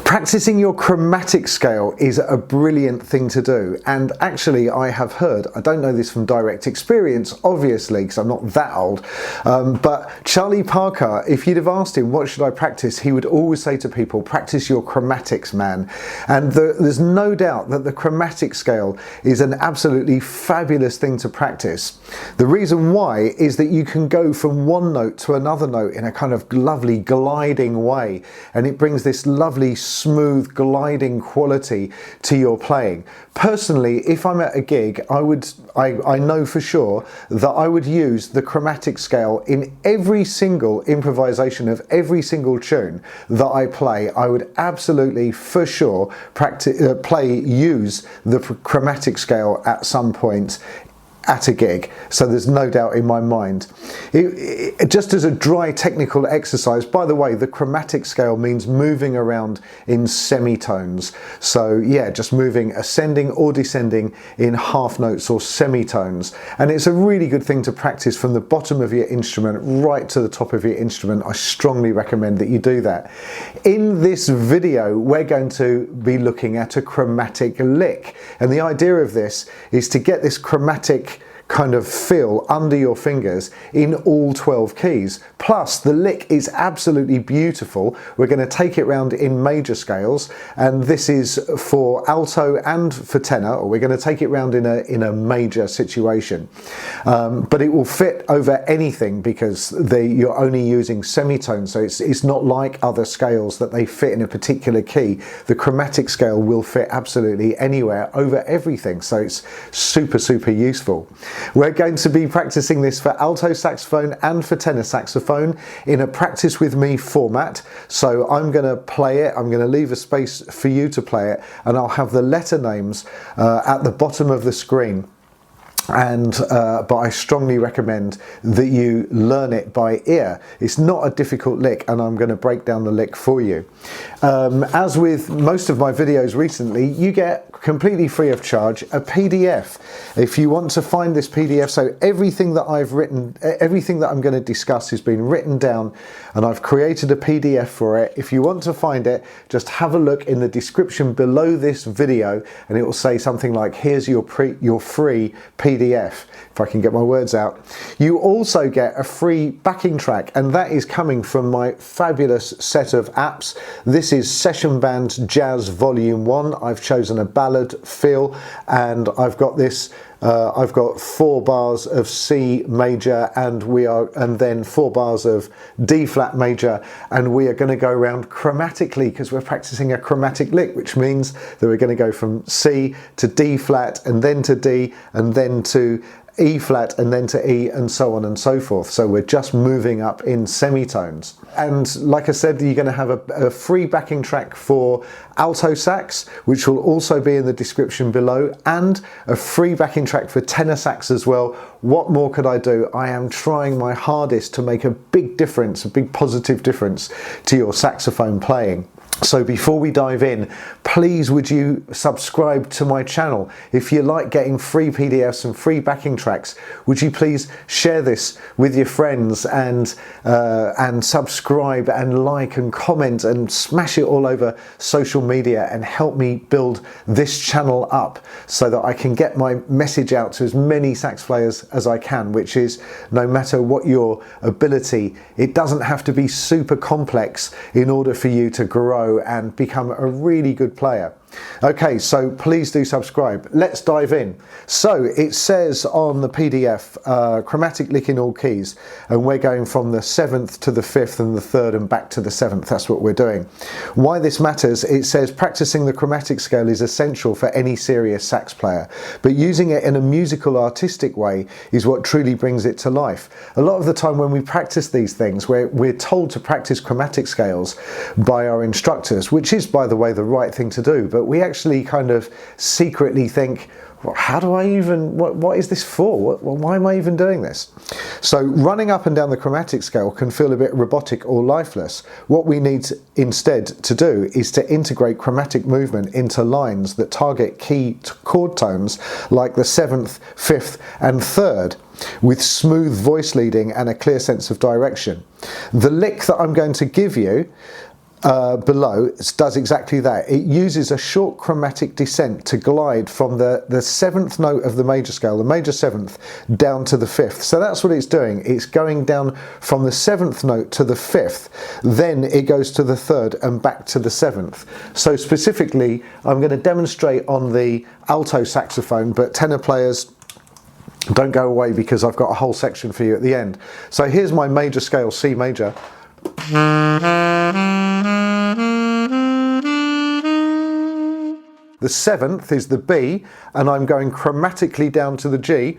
Practicing your chromatic scale is a brilliant thing to do, and actually I have heard, I don't know this from direct experience obviously because I'm not that old, but Charlie Parker, if you'd have asked him what should I practice, he would always say to people, practice your chromatics, man. And there's no doubt that the chromatic scale is an absolutely fabulous thing to practice. The reason why is that you can go from one note to another note in a kind of lovely gliding way, and it brings this lovely smooth gliding quality to your playing. Personally, if I'm at a gig, I know for sure that I would use the chromatic scale in every single improvisation of every single tune that I play. I would absolutely for sure use the chromatic scale at some point at a gig, so there's no doubt in my mind. Just as a dry technical exercise, by the way, the chromatic scale means moving around in semitones. So yeah, just moving ascending or descending in half notes or semitones. And it's a really good thing to practice from the bottom of your instrument right to the top of your instrument. I strongly recommend that you do that. In this video, we're going to be looking at a chromatic lick. And the idea of this is to get this chromatic kind of feel under your fingers in all 12 keys. Plus the lick is absolutely beautiful. We're going to take it round in major scales, and this is for alto and for tenor, or we're going to take it round in a major situation, but it will fit over anything because you're only using semitones, so it's not like other scales that they fit in a particular key. The chromatic scale will fit absolutely anywhere over everything, so it's super useful. We're going to be practicing this for alto saxophone and for tenor saxophone in a practice with me format. So I'm going to play it, I'm going to leave a space for you to play it, and I'll have the letter names at the bottom of the screen. But I strongly recommend that you learn it by ear. It's not a difficult lick, and I'm going to break down the lick for you. As with most of my videos recently, you get completely free of charge a PDF. If you want to find this PDF, so everything that I've written, everything that I'm going to discuss has been written down, and I've created a PDF for it. If you want to find it, just have a look in the description below this video, and it will say something like, here's your free PDF, if I can get my words out. You also get a free backing track, and that is coming from my fabulous set of apps. This is SessionBand Jazz Vol.1. I've chosen a ballad feel, and I've got this I've got 4 bars of C major, and then 4 bars of D flat major, and we are going to go around chromatically because we're practicing a chromatic lick, which means that we're going to go from C to D flat, and then to D, and then to E flat, and then to E, and so on and so forth. So we're just moving up in semitones. And like I said, you're going to have a free backing track for alto sax, which will also be in the description below, and a free backing track for tenor sax as well. What more could I do? I am trying my hardest to make a big difference, a big positive difference to your saxophone playing. So before we dive in, please would you subscribe to my channel? If you like getting free PDFs and free backing tracks, would you please share this with your friends and subscribe and like and comment and smash it all over social media and help me build this channel up so that I can get my message out to as many sax players as I can, which is no matter what your ability, it doesn't have to be super complex in order for you to grow and become a really good player. Okay, so please do subscribe. Let's dive in. So it says on the PDF, chromatic lick in all keys, and we're going from the 7th to the 5th and the 3rd and back to the 7th. That's what we're doing. Why this matters, it says practicing the chromatic scale is essential for any serious sax player, but using it in a musical, artistic way is what truly brings it to life. A lot of the time when we practice these things, we're told to practice chromatic scales by our instructors, which is, by the way, the right thing to do, but we actually kind of secretly think, well, how do I even, what is this for? Why am I even doing this? So running up and down the chromatic scale can feel a bit robotic or lifeless. What we need instead to do is to integrate chromatic movement into lines that target key chord tones like the 7th, 5th and 3rd, with smooth voice leading and a clear sense of direction. The lick that I'm going to give you below does exactly that. It uses a short chromatic descent to glide from the seventh note of the major scale, the major seventh, down to the fifth. So that's what it's doing. It's going down from the seventh note to the fifth, then it goes to the third and back to the seventh. So specifically, I'm going to demonstrate on the alto saxophone, but tenor players, don't go away because I've got a whole section for you at the end. So here's my major scale, C major. The seventh is the B, and I'm going chromatically down to the G.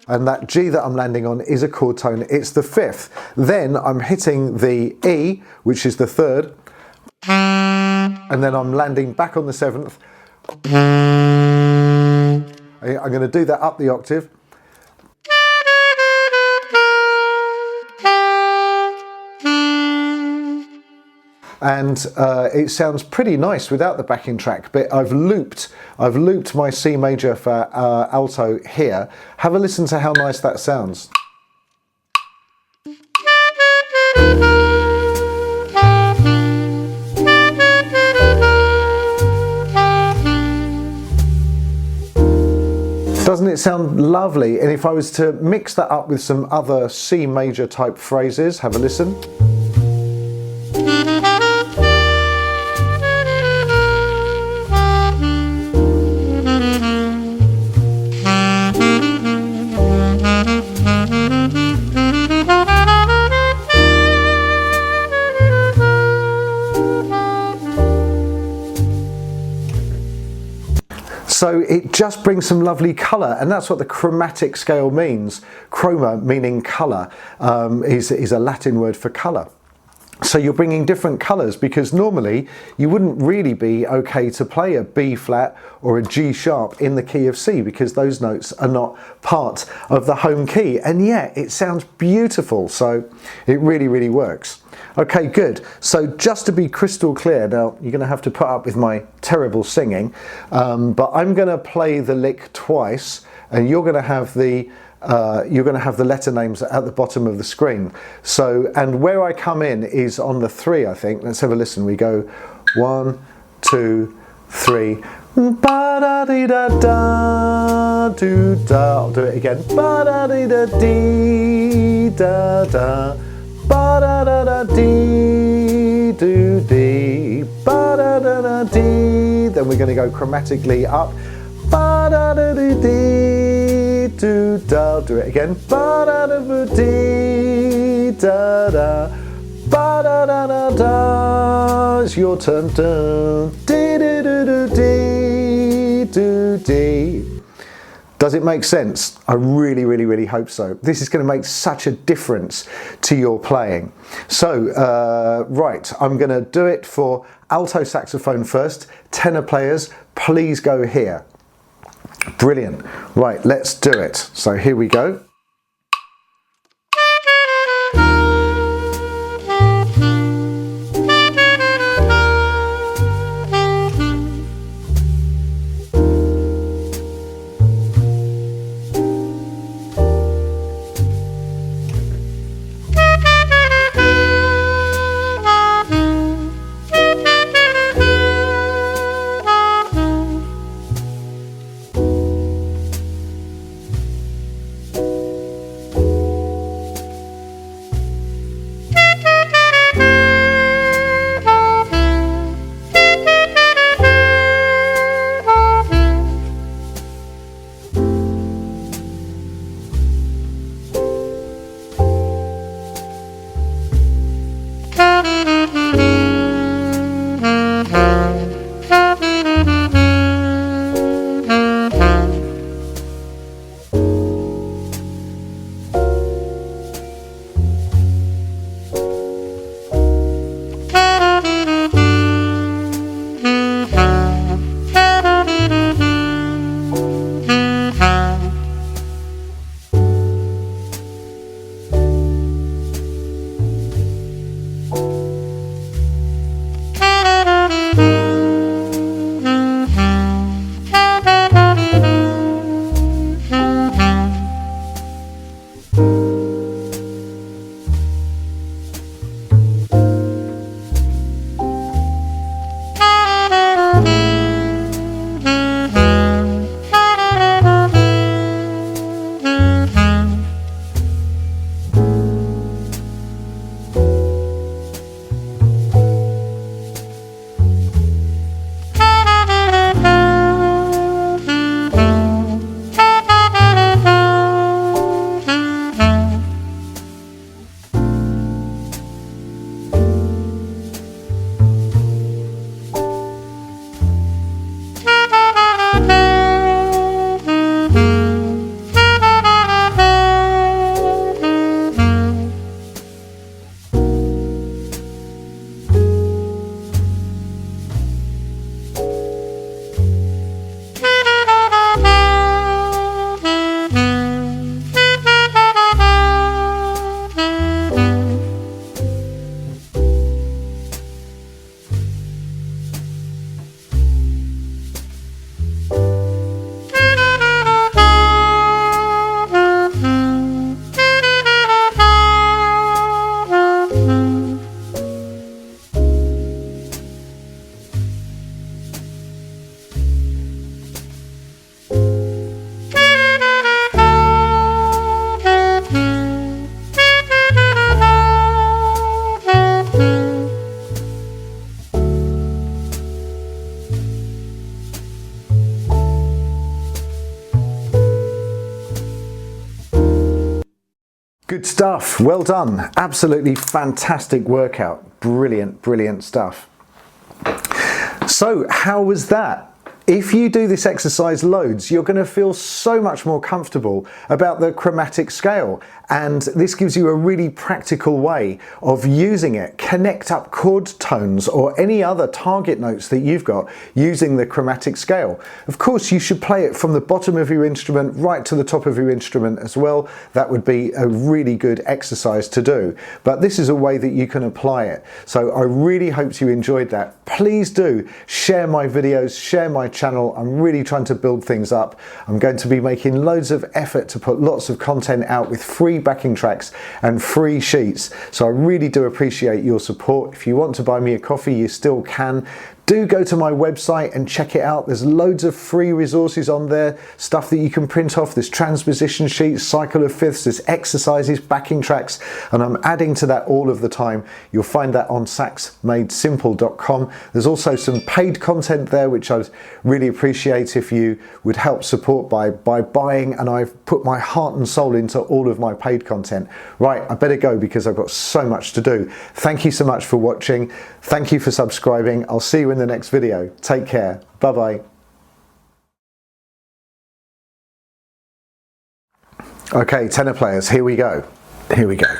And that G that I'm landing on is a chord tone, it's the fifth. Then I'm hitting the E, which is the third, and then I'm landing back on the seventh. I'm going to do that up the octave. And it sounds pretty nice without the backing track, but I've looped my C major for alto here. Have a listen to how nice that sounds. Doesn't it sound lovely? And if I was to mix that up with some other C major type phrases, have a listen. So it just brings some lovely colour, and that's what the chromatic scale means. Chroma, meaning colour, is a Latin word for colour. So you're bringing different colours, because normally you wouldn't really be okay to play a B flat or a G sharp in the key of C, because those notes are not part of the home key, and yet it sounds beautiful. So it really, really works. Okay, good. So just to be crystal clear, now you're going to have to put up with my terrible singing, but I'm going to play the lick twice, and you're going to have the letter names at the bottom of the screen. So, and where I come in is on the 3, I think. Let's have a listen. We go 1, 2, 3. Ba da dee da da do da. I'll do it again. Ba da dee da dee da da. Ba da da da dee do dee. Ba da da da dee. Then we're going to go chromatically up. Ba da da dee dee do da. I'll do it again. Ba da da da dee da da. Ba da da da da. It's your turn. Dee dee doo doo dee do dee. Does it make sense? I really, really, really hope so. This is going to make such a difference to your playing. So, right, I'm going to do it for alto saxophone first. Tenor players, please go here. Brilliant. Right, let's do it. So here we go. Good stuff, well done. Absolutely fantastic workout. Brilliant, brilliant stuff. So how was that? If you do this exercise loads, you're going to feel so much more comfortable about the chromatic scale, and this gives you a really practical way of using it. Connect up chord tones or any other target notes that you've got using the chromatic scale. Of course, you should play it from the bottom of your instrument right to the top of your instrument as well. That would be a really good exercise to do, but this is a way that you can apply it. So I really hope you enjoyed that. Please do share my videos, share my channel. I'm really trying to build things up. I'm going to be making loads of effort to put lots of content out with free backing tracks and free sheets. So I really do appreciate your support. If you want to buy me a coffee, you still can. Do go to my website and check it out. There's loads of free resources on there, stuff that you can print off. There's transposition sheets, cycle of fifths, there's exercises, backing tracks, and I'm adding to that all of the time. You'll find that on saxmadesimple.com. There's also some paid content there, which I'd really appreciate if you would help support by buying, and I've put my heart and soul into all of my paid content. Right, I better go because I've got so much to do. Thank you so much for watching. Thank you for subscribing. I'll see you in the next video. Take care. Bye-bye. Okay, tenor players, here we go. Here we go.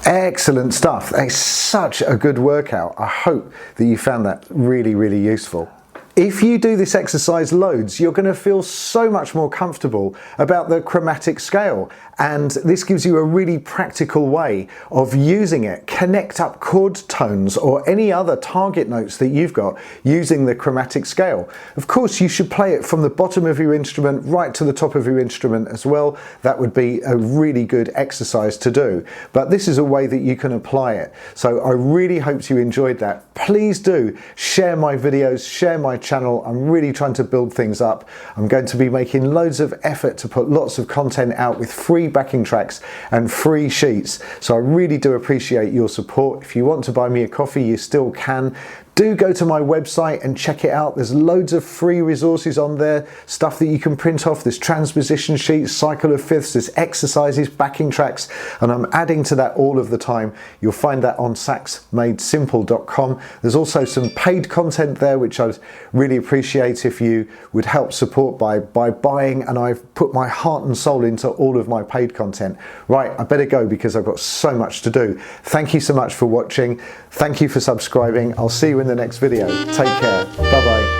Excellent stuff. It's such a good workout. I hope that you found that really, really useful. If you do this exercise loads, you're going to feel so much more comfortable about the chromatic scale, and this gives you a really practical way of using it. Connect up chord tones or any other target notes that you've got using the chromatic scale. Of course, you should play it from the bottom of your instrument right to the top of your instrument as well. That would be a really good exercise to do, but this is a way that you can apply it. So I really hope you enjoyed that. Please do share my videos, share my channel. I'm really trying to build things up. I'm going to be making loads of effort to put lots of content out with free backing tracks and free sheets. So I really do appreciate your support. If you want to buy me a coffee, you still can. Do go to my website and check it out. There's loads of free resources on there, stuff that you can print off. There's transposition sheets, cycle of fifths, there's exercises, backing tracks, and I'm adding to that all of the time. You'll find that on saxmadesimple.com. There's also some paid content there, which I'd really appreciate if you would help support by buying, and I've put my heart and soul into all of my paid content. Right, I better go because I've got so much to do. Thank you so much for watching. Thank you for subscribing. I'll see you in the next video. Take care. Bye bye.